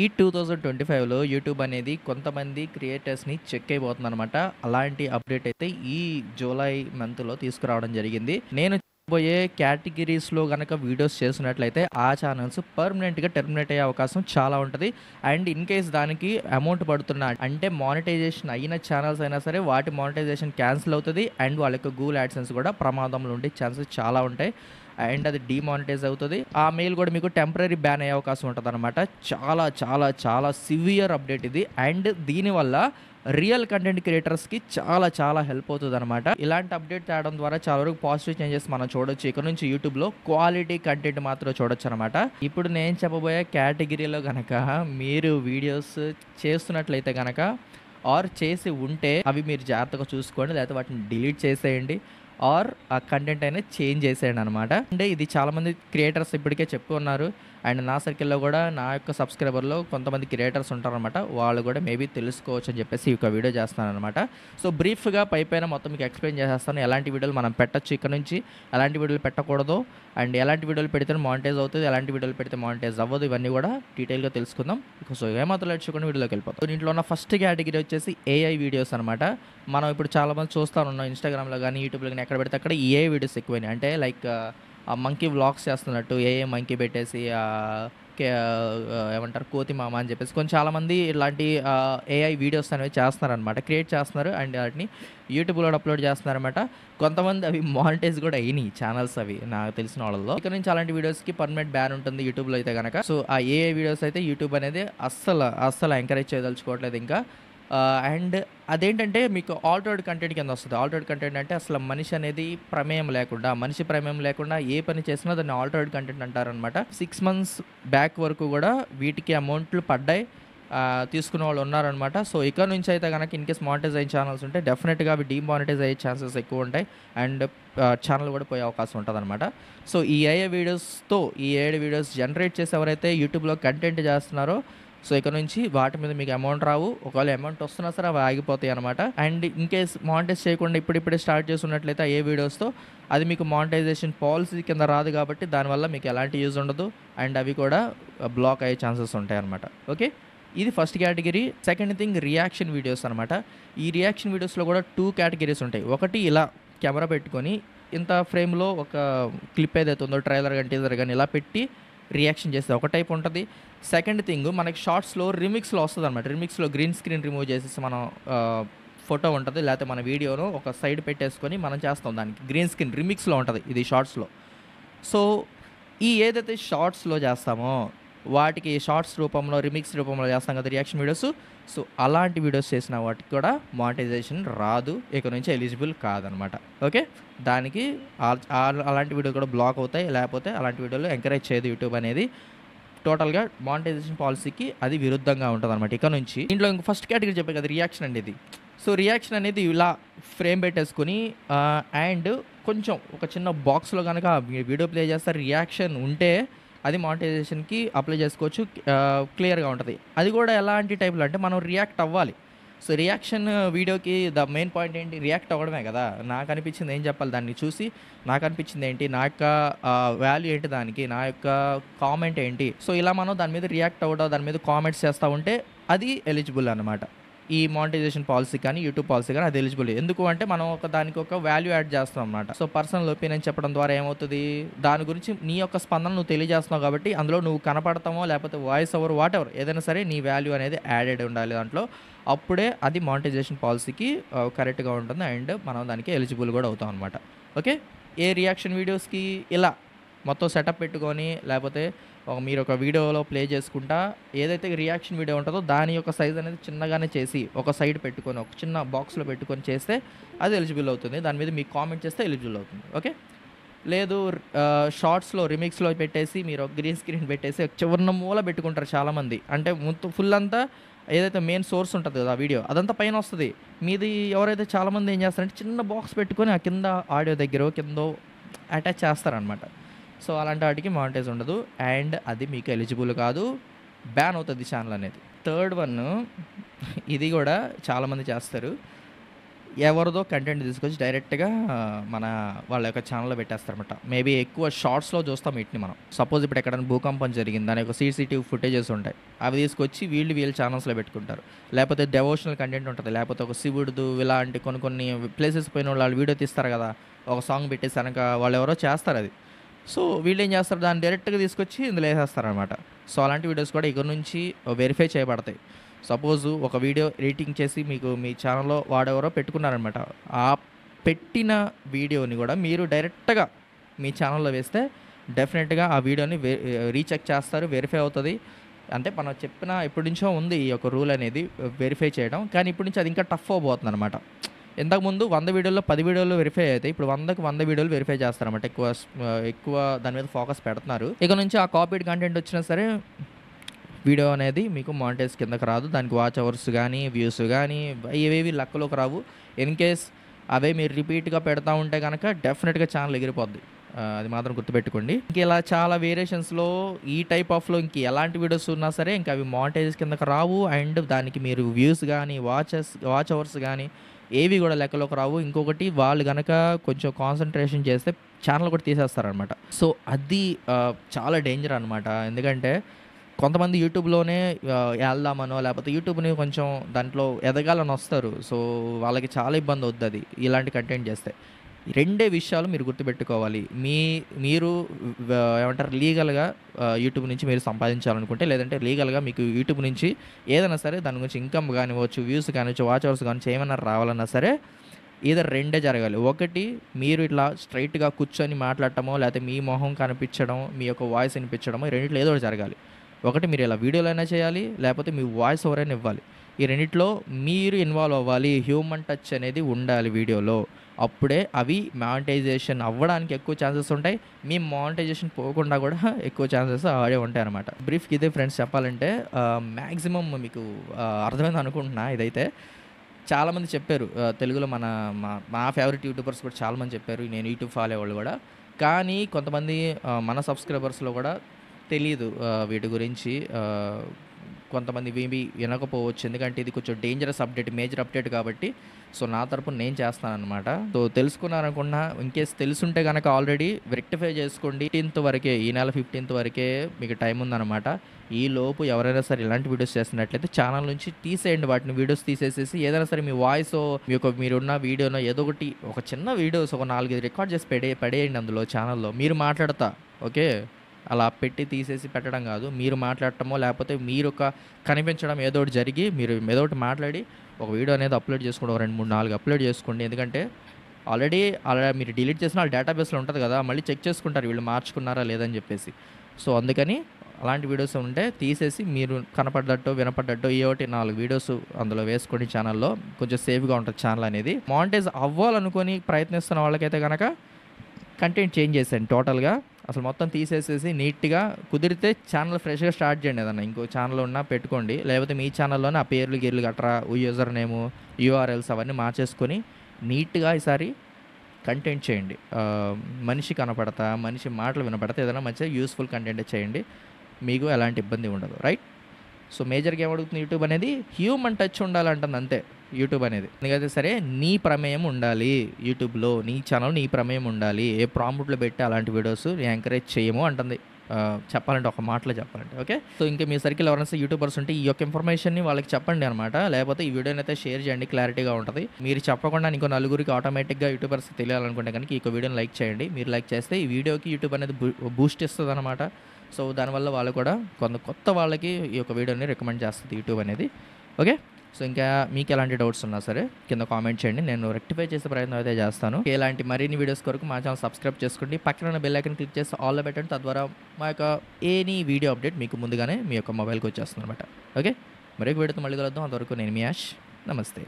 ఈ 2025లో యూట్యూబ్ అనేది కొంతమంది క్రియేటర్స్‌ని చెక్ అయిపోతుందనమాట. అలాంటి అప్డేట్ అయితే ఈ జూలై మంత్‌లో తీసుకురావడం జరిగింది. నేను చెప్పబోయే కేటగిరీస్‌లో గనక వీడియోస్ చేస్తున్నట్లయితే ఆ ఛానెల్స్ పర్మనెంట్‌గా టెర్మినేట్ అయ్యే అవకాశం చాలా ఉంటది. అండ్ ఇన్ కేస్ దానికి అమౌంట్ పడుతున్న అంటే మానిటైజేషన్ అయిన ఛానెల్స్ అయినా సరే వాటి మానిటైజేషన్ క్యాన్సిల్ అవుతది. అండ్ వాళ్ళ యొక్క గూగుల్ యాడ్సెన్స్ కూడా ప్రమాదంలో ఉండే ఛాన్సెస్ చాలా ఉంటాయి. అండ్ అది డీమానిటైజ్ అవుతది. ఆ మెయిల్ కూడా మీకు టెంపరరీ బ్యాన్ అయ్యే అవకాశం ఉంటదనమాట. చాలా చాలా చాలా సివియర్ అప్డేట్ ఇది. అండ్ దీనివల్ల రియల్ కంటెంట్ క్రియేటర్స్‌కి చాలా చాలా హెల్ప్ అవుతదనమాట. ఇలాంటి అప్డేట్ తేవడం ద్వారా చాలా వరకు పాజిటివ్ చేంజెస్ మనం చూడొచ్చు. ఇక నుంచి యూట్యూబ్‌లో క్వాలిటీ కంటెంట్ మాత్రం చూడొచ్చనమాట. ఇప్పుడు నేను చెప్పబోయే కేటగిరీలో గనక మీరు వీడియోస్ చేస్తున్నట్లయితే గనక ఆర్ చేసి ఉంటే అవి మీరు జాగ్రత్తగా చూసుకోండి. లేకపోతే వాటిని డిలీట్ చేసేయండి. ఆర్ ఆ కంటెంట్ అనేది చేంజ్ చేసేయండి అనమాట. అంటే ఇది చాలామంది క్రియేటర్స్ ఇప్పటికే చెప్పి ఉన్నారు. అండ్ నా సర్కిల్‌లో కూడా నా యొక్క సబ్స్క్రైబర్‌లో కొంతమంది క్రియేటర్స్ ఉంటారనమాట. వాళ్ళు కూడా మేబీ తెలుసుకోవచ్చు అని చెప్పేసి ఈ యొక్క వీడియో చేస్తున్నాననమాట. సో బ్రీఫ్‌గా పైపైన మొత్తం మీకు ఎక్స్‌ప్లెయిన్ చేసేస్తాను. ఎలాంటి వీడియోలు మనం పెట్టొచ్చు ఇక నుంచి, ఎలాంటి వీడియోలు పెట్టకూడదు, అండ్ ఎలాంటి వీడియోలు పెడితే మానిటైజ్ అవుతది, ఎలాంటి వీడియోలు పెడితే మానిటైజ్ అవ్వదు, ఇవన్నీ కూడా డీటెయిల్‌గా తెలుసుకుందాం. సో ఏమాత్రం లేట్ చేయకుండా వీడియోలోకి వెళ్ళిపోతాం. దీంట్లో ఉన్న ఫస్ట్ కేటగిరీ వచ్చేసి ఏఐ వీడియోస్ అనమాట. మనం ఇప్పుడు చాలామంది చూస్తా ఉన్నాం ఇన్‌స్టాగ్రామ్‌లో గానీ, యూట్యూబ్‌లో గానీ ఎక్కడ పెడితే అక్కడ ఈ ఏఐ వీడియోస్ ఎక్కువైనాయి. అంటే లైక్ ఆ మంకీ వ్లాగ్స్ చేస్తున్నట్టు ఏఐ మంకీ పెట్టేసి ఏమంటారు కోతి మామ అని చెప్పేసి చాలామంది ఇలాంటి ఏఐ వీడియోస్ అనేవి చేస్తున్నారనమాట. క్రియేట్ చేస్తున్నారు అండ్ వాటిని యూట్యూబ్‌లో అప్లోడ్ చేస్తున్నారనమాట. కొంతమంది అవి మానిటైజ్ కూడా అయినాయి ఛానల్స్ అవి నాకు తెలిసిన వాళ్ళలో. ఇక నుంచి అలాంటి వీడియోస్‌కి పర్మనెంట్ బ్యాన్ ఉంటుంది యూట్యూబ్‌లో అయితే గనక. సో ఆ ఏఐ వీడియోస్ అయితే యూట్యూబ్ అనేది అస్సలు ఎంకరేజ్ చేయదలుచుకోవట్లేదు ఇంకా. అండ్ అదేంటంటే మీకు ఆల్టర్డ్ కంటెంట్ కింద వస్తది. ఆల్టర్డ్ కంటెంట్ అంటే అసలు మనిషి అనేది మనిషి ప్రమేయం లేకుండా ఏ పని చేసినా దాన్ని ఆల్టర్డ్ కంటెంట్ అంటారనమాట. 6 మంత్స్ బ్యాక్ వరకు కూడా వీటికి అమౌంట్లు పడ్డాయి. తీసుకున్న వాళ్ళు ఉన్నారనమాట. సో ఇక నుంచి అయితే గనక ఇన్‌కేస్ మానిటైజ్ అయిన ఛానల్స్ ఉంటే డెఫినిట్‌గా అవి డీమానిటైజ్ అయ్యే ఛాన్సెస్ ఎక్కువ ఉంటాయి. అండ్ ఛానల్ కూడా పోయే అవకాశం ఉంటదనమాట. సో ఈ ఏఐ వీడియోస్ జనరేట్ చేసి ఎవరైతే యూట్యూబ్‌లో కంటెంట్ చేస్తున్నారో సో ఇక నుంచి వాటి మీద మీకు అమౌంట్ రావు. ఒకవేళ అమౌంట్ వస్తున్నా సరే అవి ఆగిపోతాయి అనమాట. అండ్ ఇన్‌కేస్ మానిటైజ్ చేయకుండా ఇప్పుడిప్పుడే స్టార్ట్ చేసున్నట్లయితే ఏ వీడియోస్‌తో అది మీకు మానిటైజేషన్ పాలసీ కింద రాదు కాబట్టి దానివల్ల మీకు ఎలాంటి యూజ్ ఉండదు. అండ్ అవి కూడా బ్లాక్ అయ్యే ఛాన్సెస్ ఉంటాయన్నమాట. ఓకే. ఇది first category. Second thing reaction videos అనమాట. ఈ రియాక్షన్ వీడియోస్‌లో కూడా 2 కేటగిరీస్ ఉంటాయి. ఒకటి ఇలా కెమెరా పెట్టుకొని ఇంత ఫ్రేమ్‌లో ఒక క్లిప్ ఏదైతే ఉందో ట్రైలర్ గాని, టీజర్ గాని ఇలా పెట్టి రియాక్షన్ చేసేది ఒక టైప్ ఉంటది. సెకండ్ థింగ్ మనకి షార్ట్స్‌లో రిమిక్స్‌లో వస్తదనమాట. రిమిక్స్‌లో గ్రీన్ స్క్రీన్ రిమూవ్ చేసేసి మనం ఫోటో ఉంటది. లేకపోతే మన వీడియోను ఒక సైడ్ పెట్టేసుకొని మనం చేస్తాం దానికి. గ్రీన్ స్క్రీన్ రిమిక్స్‌లో ఉంటది ఇది షార్ట్స్‌లో. సో ఏదైతే షార్ట్స్‌లో చేస్తామో వాటికి షార్ట్స్ రూపంలో, రిమిక్స్ రూపంలో చేస్తాం కదా రియాక్షన్ వీడియోస్. సో అలాంటి వీడియోస్ చేసిన వాటికి కూడా మానిటైజేషన్ రాదు. ఇక నుంచి ఎలిజిబుల్ కాదనమాట. ఓకే. దానికి అలాంటి వీడియోలు కూడా బ్లాక్ అవుతాయి. లేకపోతే అలాంటి వీడియోలు ఎంకరేజ్ చేయదు యూట్యూబ్ అనేది. టోటల్‌గా మానిటైజేషన్ పాలసీకి అది విరుద్ధంగా ఉంటదనమాట ఇక నుంచి. దీంట్లో ఇంక ఫస్ట్ కేటగిరీ చెప్పాను కదా రియాక్షన్ అండి ఇది. సో రియాక్షన్ అనేది ఇలా ఫ్రేమ్ పెట్టేసుకొని అండ్ కొంచెం ఒక చిన్న బాక్స్‌లో గనక వీడియో ప్లే చేస్తే రియాక్షన్ ఉంటే అది మానిటైజేషన్‌కి అప్లై చేసుకోవచ్చు. క్లియర్‌గా ఉంటది. అది కూడా ఎలాంటి టైప్‌లో అంటే మనం రియాక్ట్ అవ్వాలి. సో రియాక్షన్ వీడియోకి ద మెయిన్ పాయింట్ ఏంటి? రియాక్ట్ అవ్వడమే కదా! నాకనిపించింది ఏం చెప్పాలి దాన్ని చూసి? నాకనిపించింది ఏంటి? నా యొక్క వాల్యూ ఏంటి దానికి? నా యొక్క కామెంట్ ఏంటి? సో ఇలా మనం దాని మీద రియాక్ట్ అవ్వడం, దాని మీద కామెంట్స్ చేస్తా ఉంటే అది ఎలిజిబుల్ అనమాట. ఈ మానిటైజేషన్ పాలసీ కానీ, యూట్యూబ్ పాలసీ కానీ అది ఎలిజిబుల్. ఎందుకు అంటే మనం దానికి ఒక వాల్యూ యాడ్ చేస్తాం అనమాట. సో పర్సనల్ ఒపీనియన్ చెప్పడం ద్వారా ఏమవుతది? దాని గురించి నీ యొక్క స్పందన నువ్వు తెలియజేస్తున్నావు కాబట్టి అందులో నువ్వు కనపడతామో లేకపోతే వాయిస్ ఓవర్ వాటెవర్ ఏదైనా సరే నీ వాల్యూ అనేది యాడెడ్ ఉండాలి దాంట్లో. అప్పుడే అది మానిటైజేషన్ పాలసీకి కరెక్ట్‌గా ఉంటుంది. అండ్ మనం దానికి ఎలిజిబుల్ కూడా అవుతాం అనమాట. ఓకే. ఏ రియాక్షన్ వీడియోస్‌కి ఇలా మొత్తం సెటప్ పెట్టుకొని లేకపోతే మీరు ఒక వీడియోలో ప్లే చేసుకుంటా ఏదైతే రియాక్షన్ వీడియో ఉంటుందో దాని యొక్క సైజ్ అనేది చిన్నగానే చేసి ఒక సైడ్ పెట్టుకొని ఒక చిన్న బాక్స్‌లో పెట్టుకొని చేస్తే అది ఎలిజిబుల్ అవుతుంది. దాని మీద మీకు కామెంట్ చేస్తే ఎలిజిబుల్ అవుతుంది. ఓకే. లేదు షార్ట్స్‌లో రిమిక్స్‌లో పెట్టేసి మీరు గ్రీన్ స్క్రీన్ పెట్టేసి చివరన మూల పెట్టుకుంటారు చాలామంది. అంటే మొత్తం ఫుల్ అంతా ఏదైతే మెయిన్ సోర్స్ ఉంటది కదా! ఆ వీడియో అదంతా పైన వస్తది. మీది ఎవరైతే చాలామంది ఏం చేస్తారంటే చిన్న బాక్స్ పెట్టుకొని ఆ కింద ఆడియో దగ్గరో కిందో అటాచ్ చేస్తారనమాట. సో అలాంటి వాటికి మానిటైజ్ ఉండదు. అండ్ అది మీకు ఎలిజిబుల్ కాదు. బ్యాన్ అవుతది ఛానల్ అనేది. థర్డ్ వన్ ఇది కూడా చాలామంది చేస్తారు. ఎవరిదో కంటెంట్ తీసుకొచ్చి డైరెక్ట్‌గా మన వాళ్ళ యొక్క ఛానెల్‌లో పెట్టేస్తారనమాట. మేబీ ఎక్కువ షార్ట్స్‌లో చూస్తాం వీటిని మనం. సపోజ్ ఇప్పుడు ఎక్కడైనా భూకంపం జరిగింది. దాని యొక్క సీసీటీవీ ఫుటేజెస్ ఉంటాయి. అవి తీసుకొచ్చి వీళ్ళ ఛానల్స్‌లో పెట్టుకుంటారు. లేకపోతే డెవోషనల్ కంటెంట్ ఉంటది. లేకపోతే ఒక శివుడిది ఇలాంటి కొన్ని ప్లేసెస్ పోయినోళ్ళు ఆళ్ళు వీడియో తీస్తారు కదా! ఒక సాంగ్ పెట్టేసి ఎనక వాళ్ళెవరో చేస్తారది. సో, వీళ్ళేం చేస్తారు దాన్ని డైరెక్ట్‌గా తీసుకొచ్చి ఇందులో ఏసేస్తారనమాట. సో, అలాంటి వీడియోస్ కూడా ఇక నుంచి వెరిఫై చేయబడతాయి. సపోజు ఒక వీడియో ఎడిటింగ్ చేసి మీకు మీ ఛానల్‌లో వాడెవరో పెట్టుకున్నారనమాట. ఆ పెట్టిన వీడియోని గూడా మీరు డైరెక్ట్‌గా మీ ఛానల్‌లో వేస్తే డెఫినెట్‌గా ఆ వీడియోని రీచెక్ చేస్తారు. వెరిఫై అవుతది. అంటే మనం చెప్పిన ఎప్పటినుంచో ఉంది ఈ యొక్క రూల్ అనేది వెరిఫై చేయడం. కానీ ఇప్పటి నుంచి అది ఇంకా టఫ్ అవ్వబోతుందనమాట. ఇంతకుముందు 100 వీడియోల్లో 10 వీడియోలు వెరిఫై అయితాయి. ఇప్పుడు 100కి 100 వీడియోలు వెరిఫై చేస్తారనమాట. ఎక్కువ దాని మీద ఫోకస్ పెడుతున్నారు. ఇక నుంచి ఆ కాపీడ్ కంటెంట్ వచ్చినా సరే వీడియో అనేది మీకు మానిటైజ్ కిందకి రాదు. దానికి వాచ్ అవర్స్ గానీ, వ్యూస్ గానీ ఇవేవి లెక్కలోకి రావు. ఇన్‌కేస్ అవే మీరు రిపీట్‌గా పెడతా ఉంటే గనక డెఫినిట్‌గా ఛానెల్ ఎగిరిపోద్ది. అది మాత్రం గుర్తుపెట్టుకోండి. ఇంక ఇలా చాలా వేరియేషన్స్‌లో ఈ టైప్ ఆఫ్‌లో ఇంక ఎలాంటి వీడియోస్ ఉన్నా సరే ఇంక అవి మానిటైజ్ కిందకి రావు. అండ్ దానికి మీరు వ్యూస్ గానీ, వాచ్ అవర్స్ గానీ ఏవి గూడా లెక్కలోకి రావు. ఇంకొకటి వాళ్ళు గనక కొంచెం కాన్సంట్రేషన్ చేస్తే ఛానెల్ కూడా తీసేస్తారనమాట. సో, అది చాలా డేంజర్ అనమాట. ఎందుకంటే కొంతమంది యూట్యూబ్‌లోనే ఎళ్దామనో లేకపోతే యూట్యూబ్‌ని కొంచెం దాంట్లో ఎదగాలని వస్తారు. సో, వాళ్ళకి చాలా ఇబ్బందవుద్దది ఇలాంటి కంటెంట్ చేస్తే. రెండే విషయాలు మీరు గుర్తుపెట్టుకోవాలి. మీరు ఏమంటారు లీగల్‌గా యూట్యూబ్ నుంచి మీరు సంపాదించాలనుకుంటే లేదంటే లీగల్‌గా మీకు యూట్యూబ్ నుంచి ఏదైనా సరే దాని గురించి ఇన్‌కమ్ గానివ్వచ్చు, వ్యూస్ కానివ్వచ్చు, వాచ్ అవర్స్ కానివ్వచ్చు ఏమన్నా రావాలన్నా సరే ఈదర్ రెండే జరగాలి. ఒకటి మీరు ఇట్లా స్ట్రెయిట్‌గా కూర్చొని మాట్లాడటమో లేకపోతే మీ మొహం కనిపించడం, మీ యొక్క వాయిస్ వినిపించడమో ఈ రెండిట్లో ఏదో ఒకటి జరగాలి. ఒకటి మీరు ఇలా వీడియోలైనా చేయాలి. లేకపోతే మీ వాయిస్ ఓవర్ అయినా ఇవ్వాలి. ఈ రెండిట్లో మీరు ఇన్వాల్వ్ అవ్వాలి. హ్యూమన్ టచ్ అనేది ఉండాలి వీడియోలో. అప్పుడే అవి మానిటైజేషన్ అవ్వడానికి ఎక్కువ ఛాన్సెస్ ఉంటాయి. మీ మానిటైజేషన్ పోకుండా కూడా ఎక్కువ ఛాన్సెస్ ఆడే ఉంటాయన్నమాట. బ్రీఫ్‌గా ఇదే ఫ్రెండ్స్ చెప్పాలంటే మాక్సిమం మీకు అర్థమైంది అనుకుంటున్నా ఇదైతే. చాలామంది చెప్పారు తెలుగులో మా ఫేవరెట్ యూట్యూబర్స్ కూడా చాలామంది చెప్పారు. నేను యూట్యూబ్ ఫాలో అయ్యేవాళ్ళు కూడా. కానీ కొంతమంది మన సబ్స్క్రైబర్స్‌లో కూడా తెలీదు వీటి గురించి. కొంతమంది మేబీ వినకపోవచ్చు. ఎందుకంటే ఇది కొంచెం డేంజరస్ అప్డేట్, మేజర్ అప్డేట్ కాబట్టి. సో, నా తరపున నేను చేస్తాననమాట. సో, తెలుసుకున్నారనుకున్నా ఇన్‌కేస్ తెలుసుంటే గనక ఆల్రెడీ రెక్టిఫై చేసుకోండి. 15th వరకే ఈ నెల 15th వరకే మీకు టైం ఉందనమాట. ఈలోపు ఎవరైనా సరే ఇలాంటి వీడియోస్ చేస్తున్నట్లయితే ఛానల్ నుంచి తీసేయండి. వాటిని వీడియోస్ తీసేసేసి ఏదైనా సరే మీ వాయిసో మీరున్న వీడియోనో ఏదో ఒకటి ఒక చిన్న వీడియోస్ ఒక 4, 5 రికార్డ్ చేసి పడేయండి అందులో ఛానల్‌లో. మీరు మాట్లాడతా ఓకే. అలా పెట్టి తీసేసి పెట్టడం కాదు. మీరు మాట్లాడటమో లేకపోతే కనిపించడం ఏదో ఒకటి జరిగి మీరు ఏదో ఒకటి మాట్లాడి ఒక వీడియో అనేది అప్లోడ్ చేసుకోండి. ఒక 2, 3, 4 అప్లోడ్ చేసుకోండి. ఎందుకంటే ఆల్రెడీ అలా మీరు డిలీట్ చేసిన వాళ్ళ డేటాబేస్‌లో ఉంటది కదా! మళ్ళీ చెక్ చేసుకుంటారు వీళ్ళు మార్చుకున్నారా లేదని చెప్పేసి. సో, అందుకని అలాంటి వీడియోస్ ఉంటే తీసేసి మీరు కనపడ్డట్టో, వినపడ్డట్టో ఏవో ఒకటి 4 వీడియోస్ అందులో వేసుకోండి ఛానల్‌లో. కొంచెం సేఫ్‌గా ఉంటది ఛానల్ అనేది. మానిటైజ్ అవ్వాలనుకోని ప్రయత్నిస్తున్న వాళ్ళకైతే గనక కంటెంట్ చేంజ్ చేసేయండి టోటల్‌గా. అసలు మొత్తం తీసేసేసి నీట్‌గా కుదిరితే ఛానల్ ఫ్రెష్‌గా స్టార్ట్ చేయండి ఏదన్నా. ఇంకో ఛానల్ ఉన్నా పెట్టుకోండి. లేకపోతే మీ ఛానల్‌లోనే ఆ పేర్లు, గీర్లు గట్రా యూజర్ నేము, యూఆర్ఎల్స్ అవన్నీ మార్చేసుకొని నీట్‌గా ఈసారి కంటెంట్ చేయండి. మనిషి కనపడతా, మనిషి మాటలు వినపడతా ఏదైనా మంచిగా యూజ్‌ఫుల్ కంటెంటే చేయండి. మీకు ఎలాంటి ఇబ్బంది ఉండదు. రైట్? సో, మేజర్‌గా ఏమడుగుతుంది యూట్యూబ్ అనేది హ్యూమన్ టచ్ ఉండాలంటుంది అంతే యూట్యూబ్ అనేది. ఎందుకైతే సరే నీ ప్రమేయం ఉండాలి యూట్యూబ్‌లో. నీ ఛానల్ నీ ప్రమేయం ఉండాలి. ఏ ప్రాంప్ట్‌లో పెట్టి అలాంటి వీడియోస్ ఎంకరేజ్ చేయము అంటుంది. చెప్పాలంటే ఒక మాటలో చెప్పాలంటే. ఓకే. సో, ఇంకా మీ సర్కిల్ ఎవరైనా యూట్యూబర్స్ ఉంటే ఈ యొక్క ఇన్ఫర్మేషన్‌ని వాళ్ళకి చెప్పండి అనమాట. లేకపోతే ఈ వీడియోని అయితే షేర్ చేయండి. క్లారిటీగా ఉంటది. మీరు చెప్పకుండా ఇంకో నలుగురికి ఆటోమేటిక్‌గా యూట్యూబర్స్‌కి తెలియాలనుకుంటే గనుక ఈ యొక్క వీడియోని లైక్ చేయండి. మీరు లైక్ చేస్తే ఈ వీడియోకి యూట్యూబ్ అనేది బూస్ట్ ఇస్తదనమాట. సో, దానివల్ల వాళ్ళు కూడా కొత్త వాళ్ళకి ఈ యొక్క వీడియోని రికమెండ్ చేస్తది యూట్యూబ్ అనేది. ఓకే. సో, ఇంకా మీకు ఎలాంటి డౌట్స్ ఉన్నా సరే కింద కామెంట్ చేయండి. నేను రెక్టిఫై చేసే ప్రయత్నం అయితే చేస్తాను. ఇలాంటి మరిన్ని వీడియోస్ కొరకు మా ఛానల్ సబ్స్క్రైబ్ చేసుకోండి. పక్కన ఉన్న బెల్ ఐకాన్ క్లిక్ చేసి ఆల్‌లో పెట్టండి. తద్వారా మా యొక్క ఎనీ వీడియో అప్డేట్ మీకు ముందుగానే మీ యొక్క మొబైల్‌కి వచ్చేస్తుందనమాట. ఓకే. మరొక వీడియోతో మళ్ళీ కలుద్దాం. అంతవరకు నేను మీ యాష్. నమస్తే.